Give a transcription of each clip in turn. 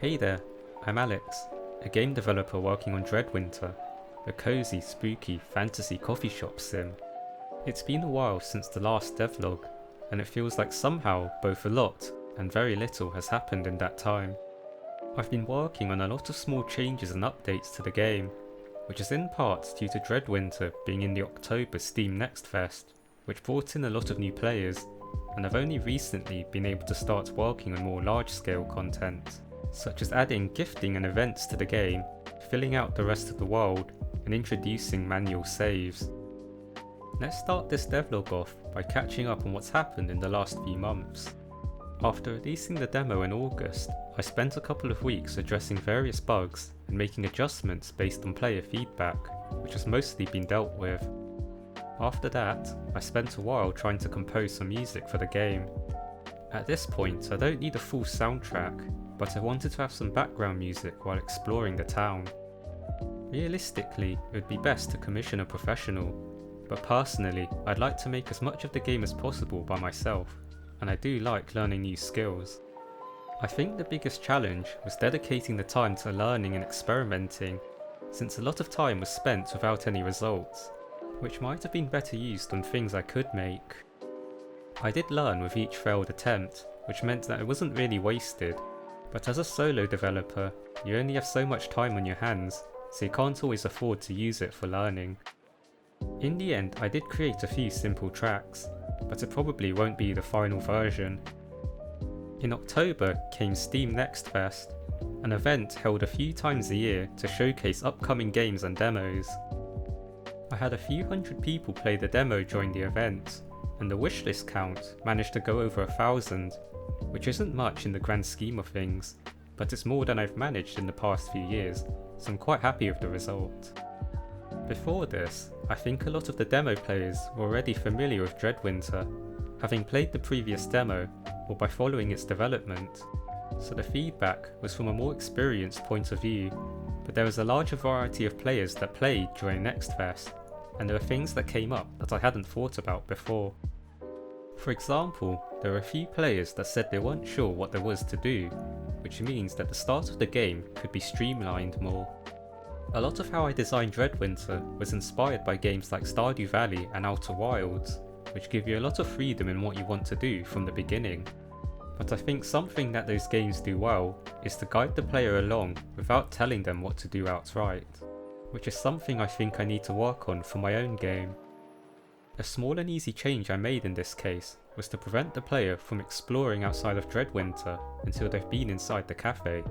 Hey there, I'm Alex, a game developer working on Dreadwinter, a cozy, spooky fantasy coffee shop sim. It's been a while since the last devlog, and it feels like somehow both a lot and very little has happened in that time. I've been working on a lot of small changes and updates to the game, which is in part due to Dreadwinter being in the October Steam Next Fest, which brought in a lot of new players, and I've only recently been able to start working on more large-scale content, such as adding gifting and events to the game, filling out the rest of the world, and introducing manual saves. Let's start this devlog off by catching up on what's happened in the last few months. After releasing the demo in August, I spent a couple of weeks addressing various bugs and making adjustments based on player feedback, which has mostly been dealt with. After that, I spent a while trying to compose some music for the game. At this point, I don't need a full soundtrack, but I wanted to have some background music while exploring the town. Realistically, it would be best to commission a professional, but personally, I'd like to make as much of the game as possible by myself, and I do like learning new skills. I think the biggest challenge was dedicating the time to learning and experimenting, since a lot of time was spent without any results, which might have been better used on things I could make. I did learn with each failed attempt, which meant that it wasn't really wasted, but as a solo developer, you only have so much time on your hands, so you can't always afford to use it for learning. In the end, I did create a few simple tracks, but it probably won't be the final version. In October came Steam Next Fest, an event held a few times a year to showcase upcoming games and demos. I had a few hundred people play the demo during the event, and the wishlist count managed to go over 1,000, which isn't much in the grand scheme of things, but it's more than I've managed in the past few years, so I'm quite happy with the result. Before this, I think a lot of the demo players were already familiar with Dreadwinter, having played the previous demo or by following its development, so the feedback was from a more experienced point of view, but there was a larger variety of players that played during Next Fest, and there were things that came up that I hadn't thought about before. For example, there were a few players that said they weren't sure what there was to do, which means that the start of the game could be streamlined more. A lot of how I designed Dreadwinter was inspired by games like Stardew Valley and Outer Wilds, which give you a lot of freedom in what you want to do from the beginning. But I think something that those games do well is to guide the player along without telling them what to do outright, which is something I think I need to work on for my own game. A small and easy change I made in this case was to prevent the player from exploring outside of Dreadwinter until they've been inside the café,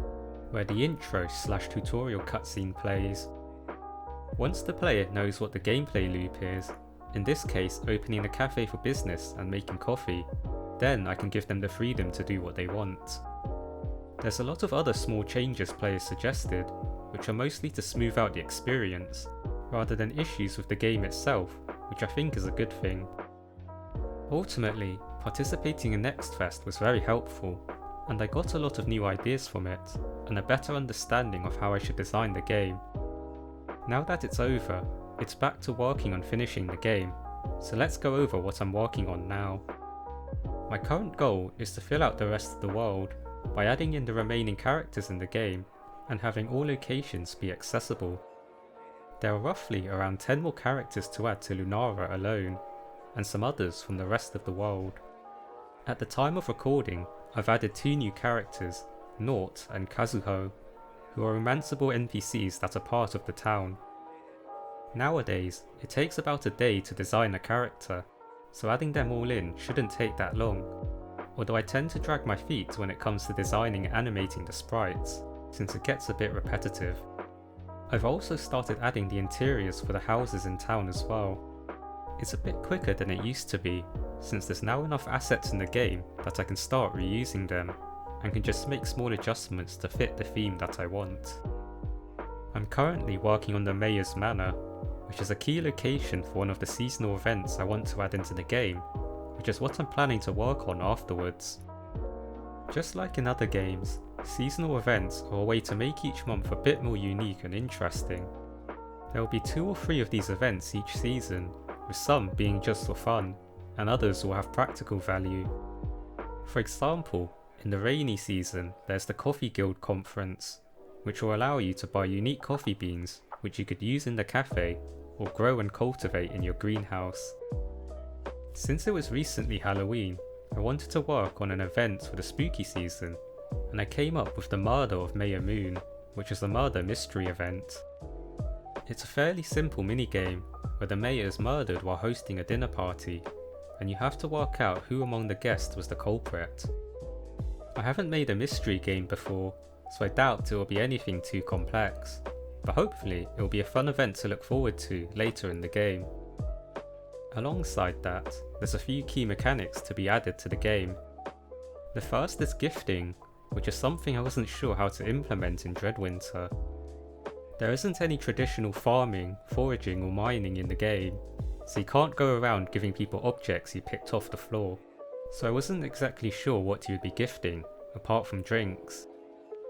where the intro/tutorial cutscene plays. Once the player knows what the gameplay loop is, in this case opening the cafe for business and making coffee, then I can give them the freedom to do what they want. There's a lot of other small changes players suggested, which are mostly to smooth out the experience, rather than issues with the game itself, which I think is a good thing. Ultimately, participating in Next Fest was very helpful, and I got a lot of new ideas from it, and a better understanding of how I should design the game. Now that it's over, it's back to working on finishing the game, so let's go over what I'm working on now. My current goal is to fill out the rest of the world by adding in the remaining characters in the game and having all locations be accessible. There are roughly around 10 more characters to add to Lunara alone, and some others from the rest of the world. At the time of recording, I've added 2 new characters, Naut and Kazuho, who are romanceable NPCs that are part of the town. Nowadays, it takes about a day to design a character, so adding them all in shouldn't take that long, although I tend to drag my feet when it comes to designing and animating the sprites, since it gets a bit repetitive. I've also started adding the interiors for the houses in town as well. It's a bit quicker than it used to be, since there's now enough assets in the game that I can start reusing them, and can just make small adjustments to fit the theme that I want. I'm currently working on the Mayor's Manor, which is a key location for one of the seasonal events I want to add into the game, which is what I'm planning to work on afterwards. Just like in other games, seasonal events are a way to make each month a bit more unique and interesting. There will be 2 or 3 of these events each season, with some being just for fun, and others will have practical value. For example, In the rainy season, there's the Coffee Guild conference, which will allow you to buy unique coffee beans which you could use in the cafe or grow and cultivate in your greenhouse. Since it was recently Halloween, I wanted to work on an event for the spooky season, and I came up with the Murder of Mayor Moon, which is a murder mystery event. It's a fairly simple minigame where the mayor is murdered while hosting a dinner party, and you have to work out who among the guests was the culprit. I haven't made a mystery game before, so I doubt it will be anything too complex, but hopefully it will be a fun event to look forward to later in the game. Alongside that, there's a few key mechanics to be added to the game. The first is gifting, which is something I wasn't sure how to implement in Dreadwinter. There isn't any traditional farming, foraging or mining in the game, so you can't go around giving people objects you picked off the floor. So I wasn't exactly sure what you would be gifting, apart from drinks.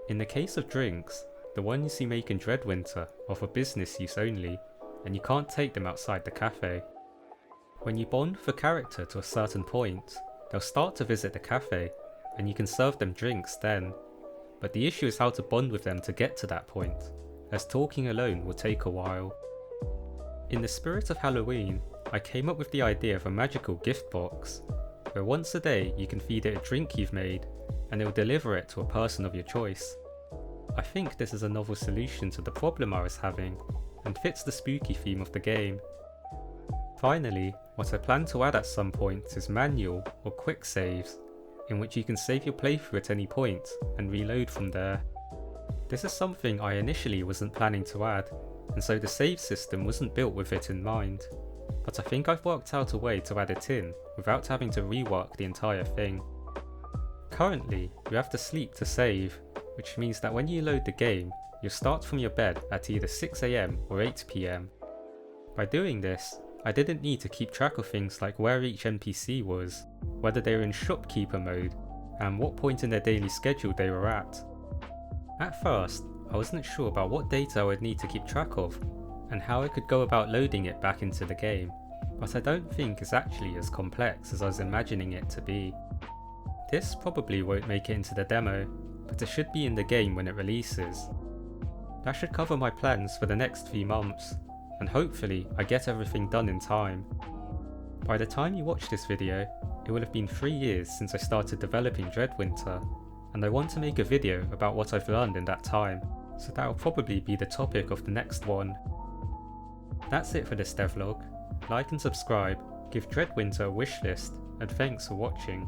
In the case of drinks, the ones you make in Dreadwinter are for business use only, and you can't take them outside the cafe. When you bond with a character to a certain point, they'll start to visit the cafe, and you can serve them drinks then. But the issue is how to bond with them to get to that point, as talking alone will take a while. In the spirit of Halloween, I came up with the idea of a magical gift box, where once a day you can feed it a drink you've made, and it will deliver it to a person of your choice. I think this is a novel solution to the problem I was having, and fits the spooky theme of the game. Finally, what I plan to add at some point is manual or quick saves, in which you can save your playthrough at any point and reload from there. This is something I initially wasn't planning to add, and so the save system wasn't built with it in mind, but I think I've worked out a way to add it in without having to rework the entire thing. Currently, you have to sleep to save, which means that when you load the game, you'll start from your bed at either 6 AM or 8 PM. By doing this, I didn't need to keep track of things like where each NPC was, whether they were in shopkeeper mode, and what point in their daily schedule they were at. At first, I wasn't sure about what data I would need to keep track of, and how I could go about loading it back into the game, but I don't think it's actually as complex as I was imagining it to be. This probably won't make it into the demo, but it should be in the game when it releases. That should cover my plans for the next few months, and hopefully I get everything done in time. By the time you watch this video, it will have been 3 years since I started developing Dreadwinter, and I want to make a video about what I've learned in that time, so that will probably be the topic of the next one. That's it for this devlog. Like and subscribe, give Dreadwinter a wishlist, and thanks for watching.